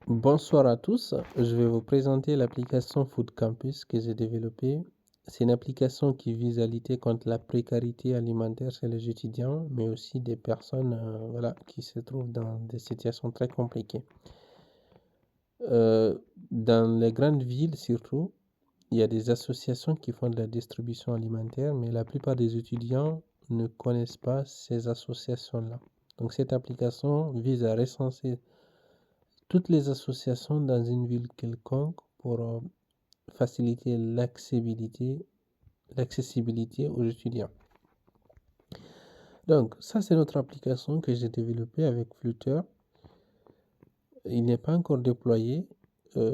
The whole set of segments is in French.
Bonsoir à tous, je vais vous présenter l'application Food Campus que j'ai développée. C'est une application qui vise à lutter contre la précarité alimentaire chez les étudiants, mais aussi des personnes qui se trouvent dans des situations très compliquées. Dans les grandes villes surtout, il y a des associations qui font de la distribution alimentaire, mais la plupart des étudiants ne connaissent pas ces associations-là. Donc cette application vise à recenser toutes les associations dans une ville quelconque pour faciliter l'accessibilité aux étudiants. Donc, ça, c'est notre application que j'ai développée avec Flutter. Il n'est pas encore déployé.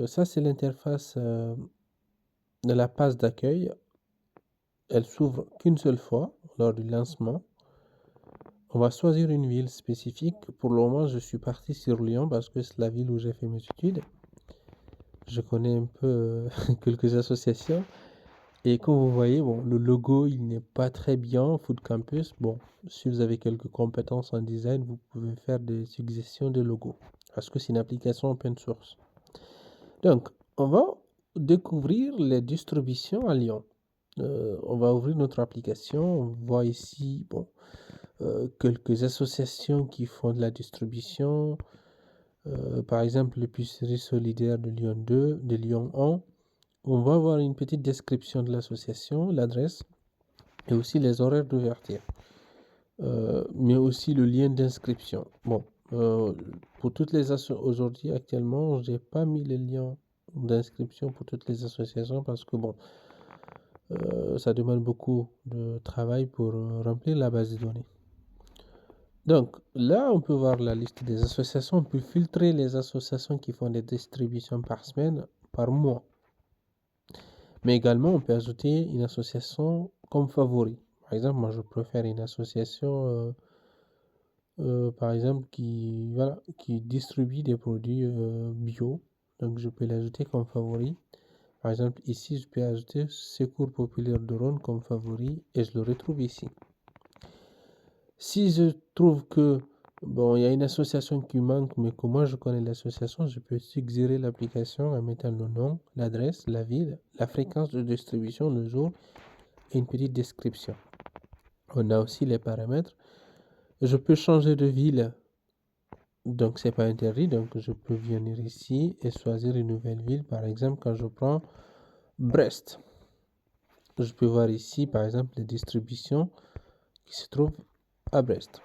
Ça, c'est l'interface de la page d'accueil. Elle s'ouvre qu'une seule fois lors du lancement. On va choisir une ville spécifique. Pour le moment, je suis parti sur Lyon parce que c'est la ville où j'ai fait mes études. Je connais un peu quelques associations. Et comme vous voyez, bon, le logo, il n'est pas très bien, Food Campus. Bon, si vous avez quelques compétences en design, vous pouvez faire des suggestions de logos. Parce que c'est une application open source. Donc, on va découvrir les distributions à Lyon. On va ouvrir notre application. On voit ici, quelques associations qui font de la distribution. Par exemple, l'épicerie solidaire de Lyon 2, de Lyon 1. On va voir une petite description de l'association, l'adresse et aussi les horaires d'ouverture, mais aussi le lien d'inscription. Bon, pour toutes les associations, aujourd'hui, actuellement, j'ai pas mis les liens d'inscription pour toutes les associations parce que ça demande beaucoup de travail pour remplir la base de données. Donc là, on peut voir la liste des associations. On peut filtrer les associations qui font des distributions par semaine, par mois. Mais également, on peut ajouter une association comme favori. Par exemple, moi, je préfère une association, par exemple, qui distribue des produits bio. Donc, je peux l'ajouter comme favori. Par exemple, ici, je peux ajouter Secours Populaire de Rhône comme favori et je le retrouve ici. Si je trouve que, il y a une association qui manque, mais que moi je connais l'association, je peux suggérer l'application en mettant le nom, l'adresse, la ville, la fréquence de distribution, le jour et une petite description. On a aussi les paramètres. Je peux changer de ville, donc c'est pas interdit, donc je peux venir ici et choisir une nouvelle ville. Par exemple, quand je prends Brest, je peux voir ici, par exemple, les distributions qui se trouvent à Brest.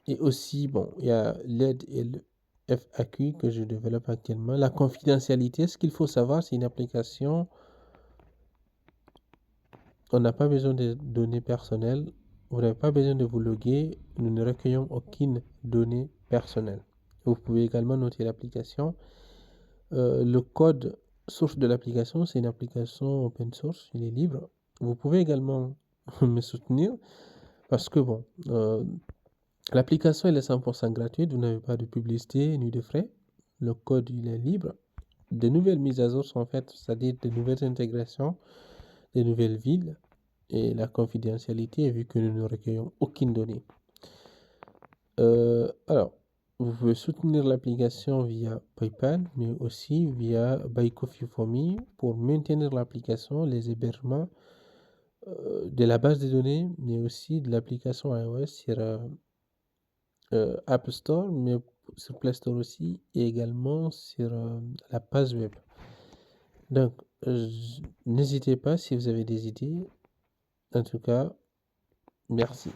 Et aussi, il y a l'aide et le FAQ que je développe actuellement. La confidentialité, ce qu'il faut savoir, c'est une application. On n'a pas besoin de données personnelles. Vous n'avez pas besoin de vous loguer. Nous ne recueillons aucune donnée personnelle. Vous pouvez également noter l'application. Le code source de l'application, c'est une application open source. Il est libre. Vous pouvez également me soutenir parce que l'application elle est 100% gratuite, vous n'avez pas de publicité ni de frais. Le code il est libre. De nouvelles mises à jour sont faites, c'est-à-dire de nouvelles intégrations, de nouvelles villes et la confidentialité vu que nous ne recueillons aucune donnée. Alors, vous pouvez soutenir l'application via PayPal, mais aussi via Buy Coffee for Me pour maintenir l'application, les hébergements de la base de données, mais aussi de l'application iOS sur App Store, mais sur Play Store aussi, et également sur la page web. Donc, n'hésitez pas si vous avez des idées. En tout cas, merci.